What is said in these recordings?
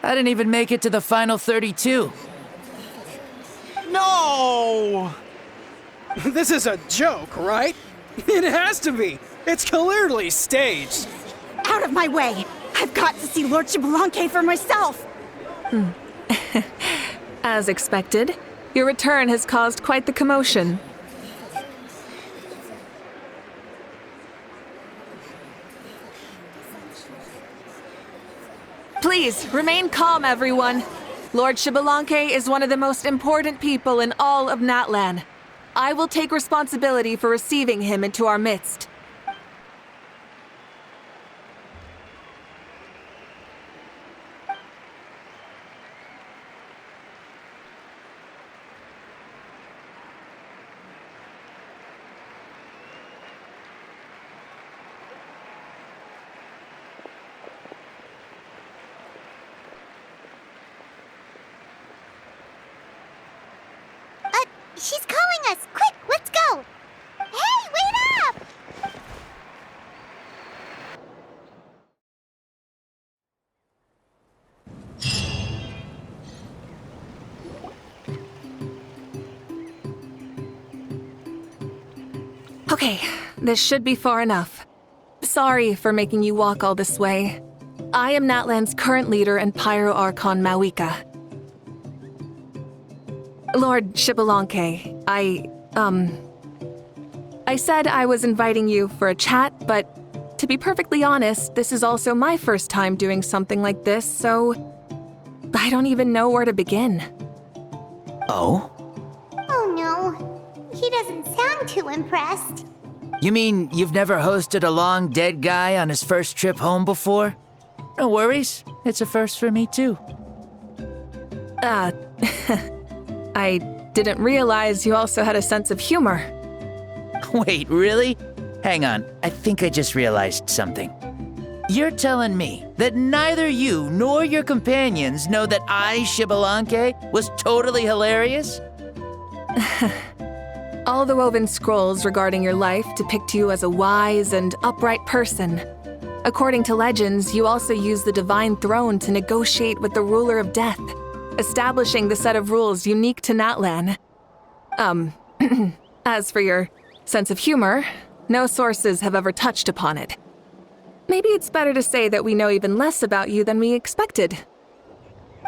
I didn't even make it to the final 32. No! This is a joke, right? It has to be. It's clearly staged. Out of my way! I've got to see Lord Xbalanque for myself! As expected, your return has caused quite the commotion. Please, remain calm, everyone. Lord Xbalanque is one of the most important people in all of Natlan. I will take responsibility for receiving him into our midst. She's calling us! Quick, let's go! Hey, wait up! Okay, this should be far enough. Sorry for making you walk all this way. I am Natlan's current leader and Pyro Archon Mawika. Lord Xbalanque, I said I was inviting you for a chat, but to be perfectly honest, this is also my first time doing something like this, so I don't even know where to begin. Oh? Oh no, he doesn't sound too impressed. You mean you've never hosted a long dead guy on his first trip home before? No worries, it's a first for me too. I didn't realize you also had a sense of humor. Wait, really? Hang on, I think I just realized something. You're telling me that neither you nor your companions know that I, Xbalanque, was totally hilarious? All the woven scrolls regarding your life depict you as a wise and upright person. According to legends, you also use the Divine Throne to negotiate with the ruler of death, establishing the set of rules unique to Natlan. As for your sense of humor, no sources have ever touched upon it. Maybe it's better to say that we know even less about you than we expected.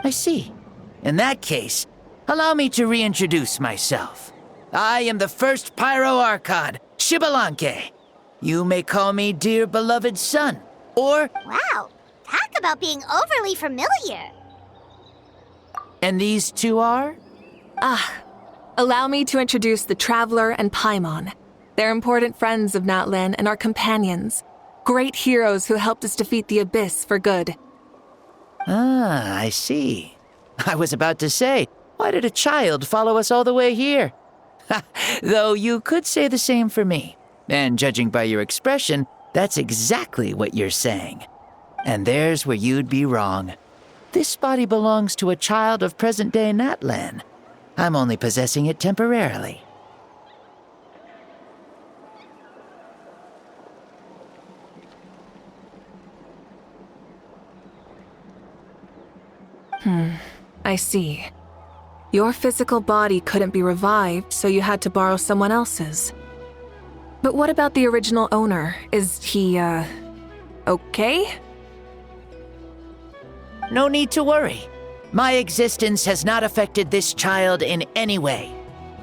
I see. In that case, allow me to reintroduce myself. I am the first Pyro Archon, Xbalanque. You may call me dear beloved son, or... Wow, talk about being overly familiar. And these two are? Allow me to introduce the Traveler and Paimon. They're important friends of Natlan and our companions. Great heroes who helped us defeat the Abyss for good. Ah, I see. I was about to say, why did a child follow us all the way here? Though you could say the same for me. And judging by your expression, that's exactly what you're saying. And there's where you'd be wrong. This body belongs to a child of present-day Natlan. I'm only possessing it temporarily. I see. Your physical body couldn't be revived, so you had to borrow someone else's. But what about the original owner? Is he, okay? No need to worry. My existence has not affected this child in any way.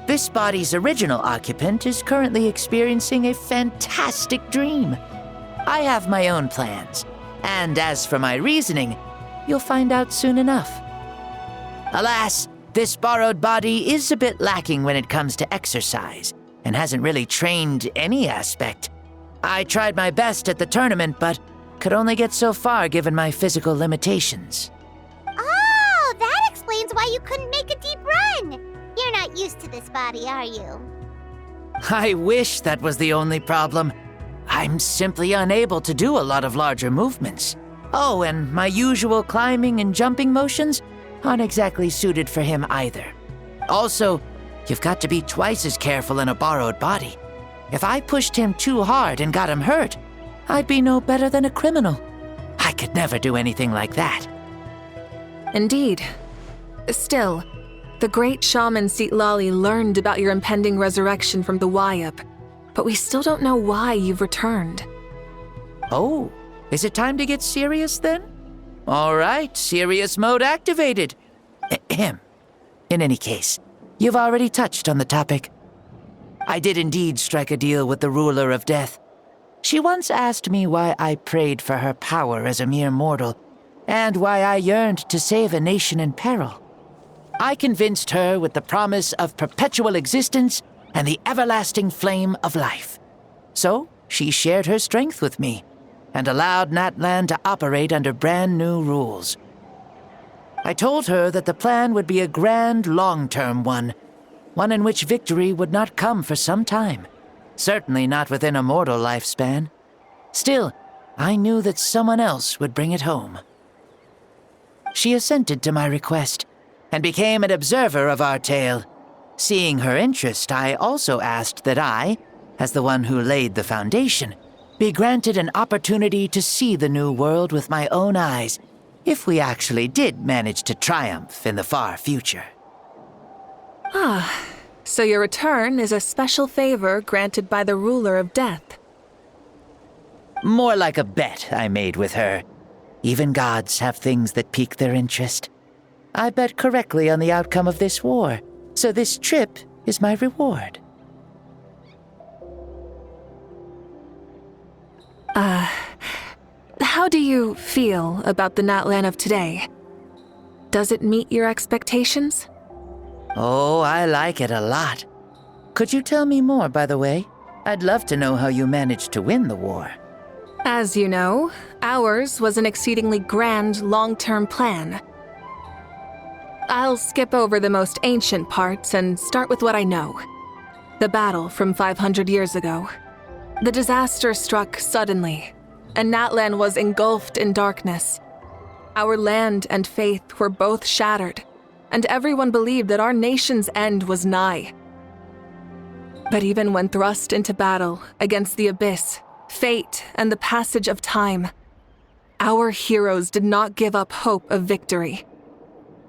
This body's original occupant is currently experiencing a fantastic dream. I have my own plans, and as for my reasoning, you'll find out soon enough. Alas, this borrowed body is a bit lacking when it comes to exercise, and hasn't really trained any aspect. I tried my best at the tournament, but could only get so far given my physical limitations. Oh, that explains why you couldn't make a deep run. You're not used to this body, are you? I wish that was the only problem. I'm simply unable to do a lot of larger movements. Oh, and my usual climbing and jumping motions aren't exactly suited for him either. Also, you've got to be twice as careful in a borrowed body. If I pushed him too hard and got him hurt, I'd be no better than a criminal. I could never do anything like that. Indeed. Still, the great shaman Citlali learned about your impending resurrection from the Wayup, but we still don't know why you've returned. Oh, is it time to get serious then? All right, serious mode activated. Ahem. In any case, you've already touched on the topic. I did indeed strike a deal with the ruler of death. She once asked me why I prayed for her power as a mere mortal, and why I yearned to save a nation in peril. I convinced her with the promise of perpetual existence and the everlasting flame of life. So, she shared her strength with me, and allowed Natlan to operate under brand new rules. I told her that the plan would be a grand, long-term one in which victory would not come for some time, certainly not within a mortal lifespan. Still, I knew that someone else would bring it home. She assented to my request, and became an observer of our tale. Seeing her interest, I also asked that I, as the one who laid the foundation, be granted an opportunity to see the new world with my own eyes, if we actually did manage to triumph in the far future. So your return is a special favor granted by the ruler of death. More like a bet I made with her. Even gods have things that pique their interest. I bet correctly on the outcome of this war, so this trip is my reward. How do you feel about the Natlan of today? Does it meet your expectations? Oh, I like it a lot. Could you tell me more, by the way? I'd love to know how you managed to win the war. As you know, ours was an exceedingly grand, long-term plan. I'll skip over the most ancient parts and start with what I know. The battle from 500 years ago. The disaster struck suddenly, and Natlan was engulfed in darkness. Our land and faith were both shattered, and everyone believed that our nation's end was nigh. But even when thrust into battle against the abyss, fate, and the passage of time, our heroes did not give up hope of victory.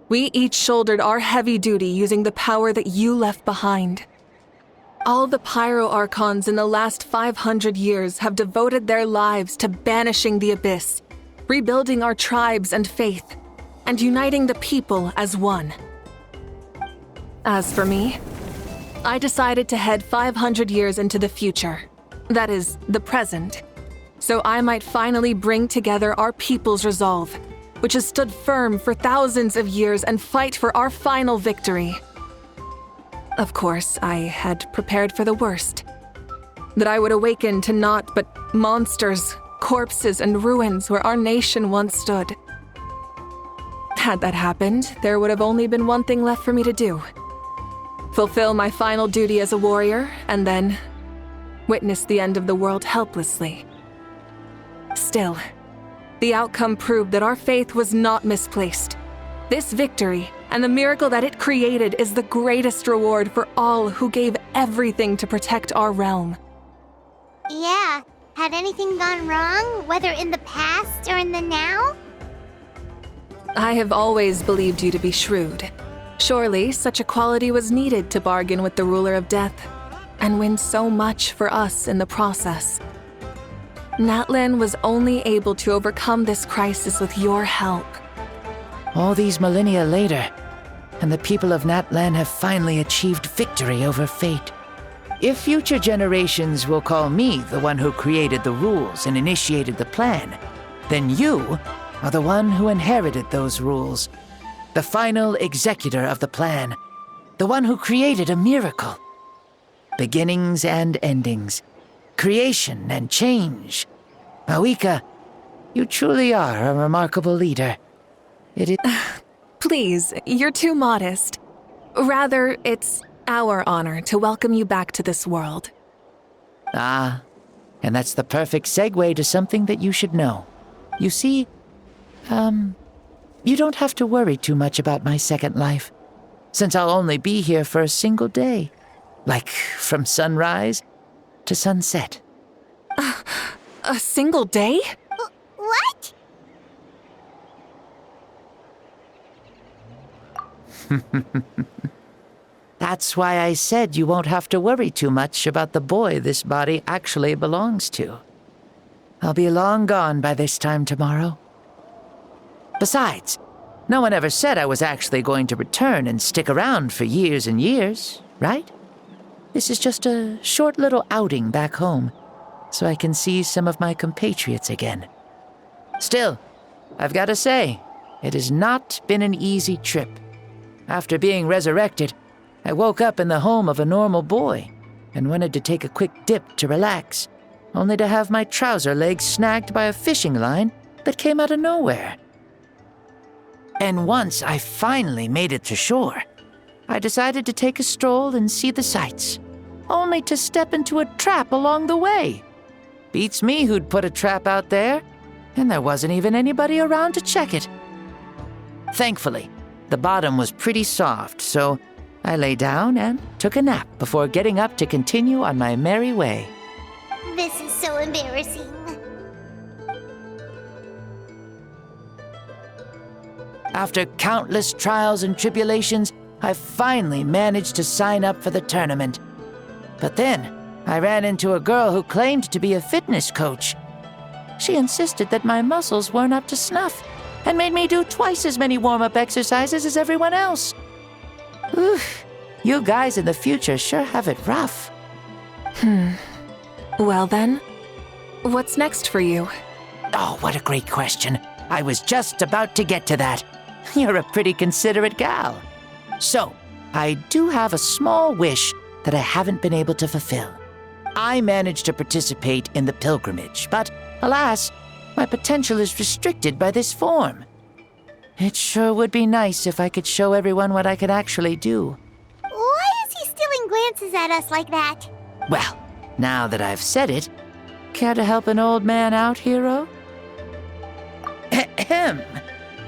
We each shouldered our heavy duty using the power that you left behind. All the Pyro Archons in the last 500 years have devoted their lives to banishing the abyss, rebuilding our tribes and faith, and uniting the people as one. As for me, I decided to head 500 years into the future, that is, the present, so I might finally bring together our people's resolve, which has stood firm for thousands of years, and fight for our final victory. Of course, I had prepared for the worst. That I would awaken to naught but monsters, corpses, and ruins where our nation once stood. Had that happened, there would have only been one thing left for me to do. Fulfill my final duty as a warrior, and then witness the end of the world helplessly. Still, the outcome proved that our faith was not misplaced. This victory, and the miracle that it created, is the greatest reward for all who gave everything to protect our realm. Yeah, had anything gone wrong, whether in the past or in the now? I have always believed you to be shrewd. Surely, such a quality was needed to bargain with the ruler of death, and win so much for us in the process. Natlan was only able to overcome this crisis with your help. All these millennia later, and the people of Natlan have finally achieved victory over fate. If future generations will call me the one who created the rules and initiated the plan, then you are the one who inherited those rules. The final executor of the plan. The one who created a miracle. Beginnings and endings. Creation and change. Mawika, you truly are a remarkable leader. It is... Please, you're too modest. Rather, it's our honor to welcome you back to this world. Ah, and that's the perfect segue to something that you should know. You see, you don't have to worry too much about my second life, since I'll only be here for a single day. Like, from sunrise to sunset. A single day? What? That's why I said you won't have to worry too much about the boy this body actually belongs to. I'll be long gone by this time tomorrow. Besides, no one ever said I was actually going to return and stick around for years and years, right? This is just a short little outing back home, so I can see some of my compatriots again. Still, I've got to say, it has not been an easy trip. After being resurrected, I woke up in the home of a normal boy and wanted to take a quick dip to relax, only to have my trouser legs snagged by a fishing line that came out of nowhere. And once I finally made it to shore, I decided to take a stroll and see the sights, only to step into a trap along the way. Beats me who'd put a trap out there, and there wasn't even anybody around to check it. Thankfully, the bottom was pretty soft, so I lay down and took a nap before getting up to continue on my merry way. This is so embarrassing. After countless trials and tribulations, I finally managed to sign up for the tournament. But then, I ran into a girl who claimed to be a fitness coach. She insisted that my muscles weren't up to snuff, and made me do twice as many warm-up exercises as everyone else. Oof, you guys in the future sure have it rough. Well then, what's next for you? Oh, what a great question. I was just about to get to that. You're a pretty considerate gal. So, I do have a small wish that I haven't been able to fulfill. I managed to participate in the pilgrimage, but alas, my potential is restricted by this form. It sure would be nice if I could show everyone what I could actually do. Why is he stealing glances at us like that? Well, now that I've said it, care to help an old man out, hero? Ahem.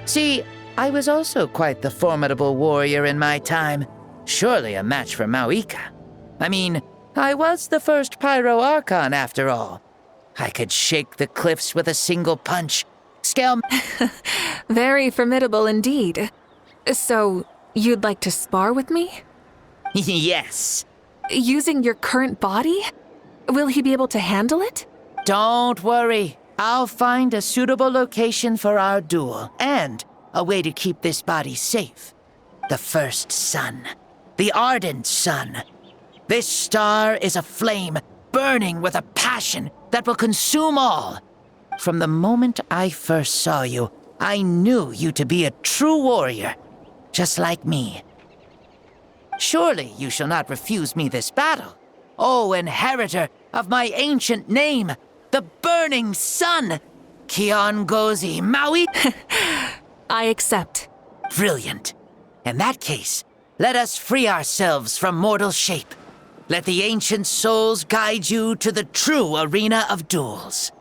See, I was also quite the formidable warrior in my time. Surely a match for Mauika. I mean, I was the first Pyro Archon after all. I could shake the cliffs with a single punch, scale... Very formidable indeed. So, you'd like to spar with me? Yes. Using your current body? Will he be able to handle it? Don't worry. I'll find a suitable location for our duel, and a way to keep this body safe. The first sun. The ardent sun. This star is a flame, burning with a passion that will consume all. From the moment I first saw you, I knew you to be a true warrior, just like me. Surely you shall not refuse me this battle, O inheritor of my ancient name, the burning sun, Kiongozi Maui. I accept. Brilliant. In that case, let us free ourselves from mortal shape. Let the ancient souls guide you to the true arena of duels.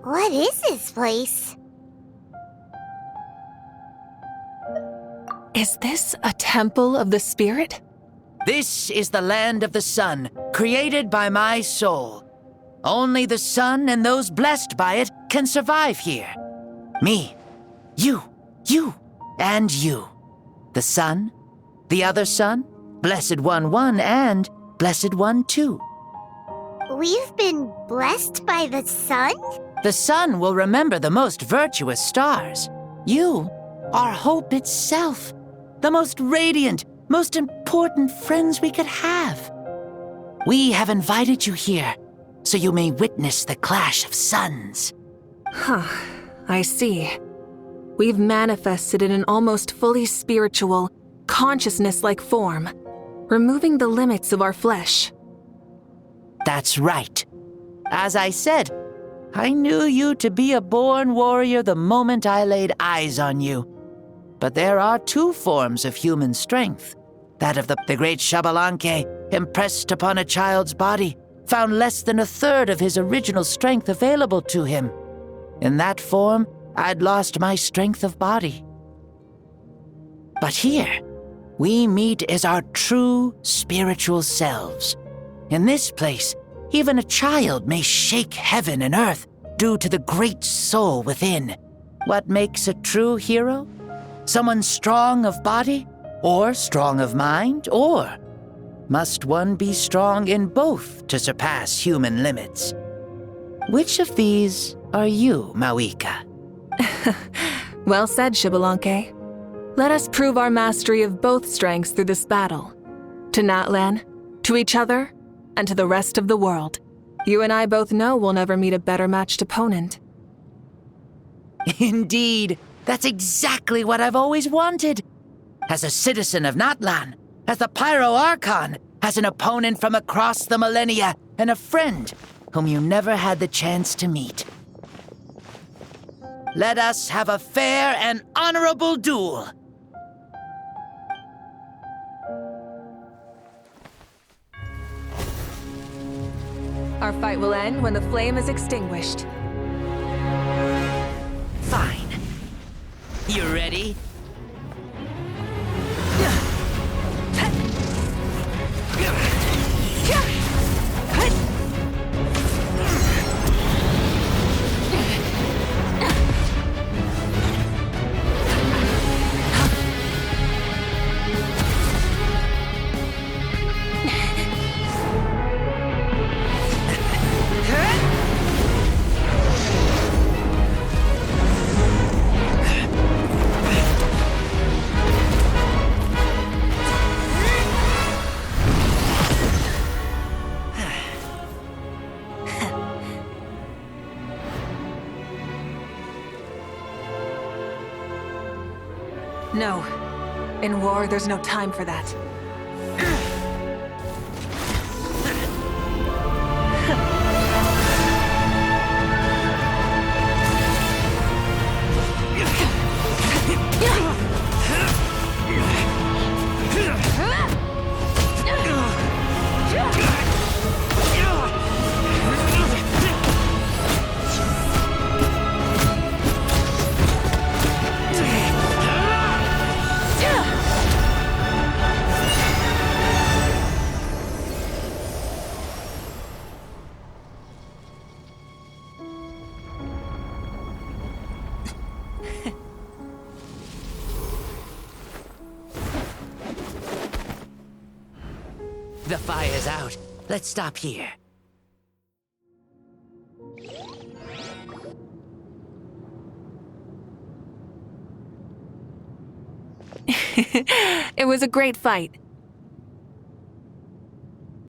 What is this place? Is this a temple of the spirit? This is the land of the sun, created by my soul. Only the sun and those blessed by it can survive here. Me, you, and you. The sun, the other sun, Blessed One 1, and Blessed One 2. We've been blessed by the sun? The sun will remember the most virtuous stars. You are hope itself, the most radiant, most important friends we could have. We have invited you here, so you may witness the clash of suns. Huh, I see. We've manifested in an almost fully spiritual, consciousness-like form, removing the limits of our flesh. That's right. As I said, I knew you to be a born warrior the moment I laid eyes on you. But there are two forms of human strength. That of the great Xbalanque, impressed upon a child's body, found less than a third of his original strength available to him. In that form, I'd lost my strength of body. But here, we meet as our true spiritual selves. In this place, even a child may shake heaven and earth due to the great soul within. What makes a true hero? Someone strong of body, or strong of mind, or must one be strong in both to surpass human limits? Which of these are you, Mawika? Well said, Xbalanque. Let us prove our mastery of both strengths through this battle. To Natlan, to each other, and to the rest of the world. You and I both know we'll never meet a better matched opponent. Indeed, that's exactly what I've always wanted. As a citizen of Natlan, as the Pyro Archon, as an opponent from across the millennia, and a friend whom you never had the chance to meet. Let us have a fair and honorable duel. Our fight will end when the flame is extinguished. Fine. You ready? No. In war, there's no time for that. The fire's out. Let's stop here. It was a great fight.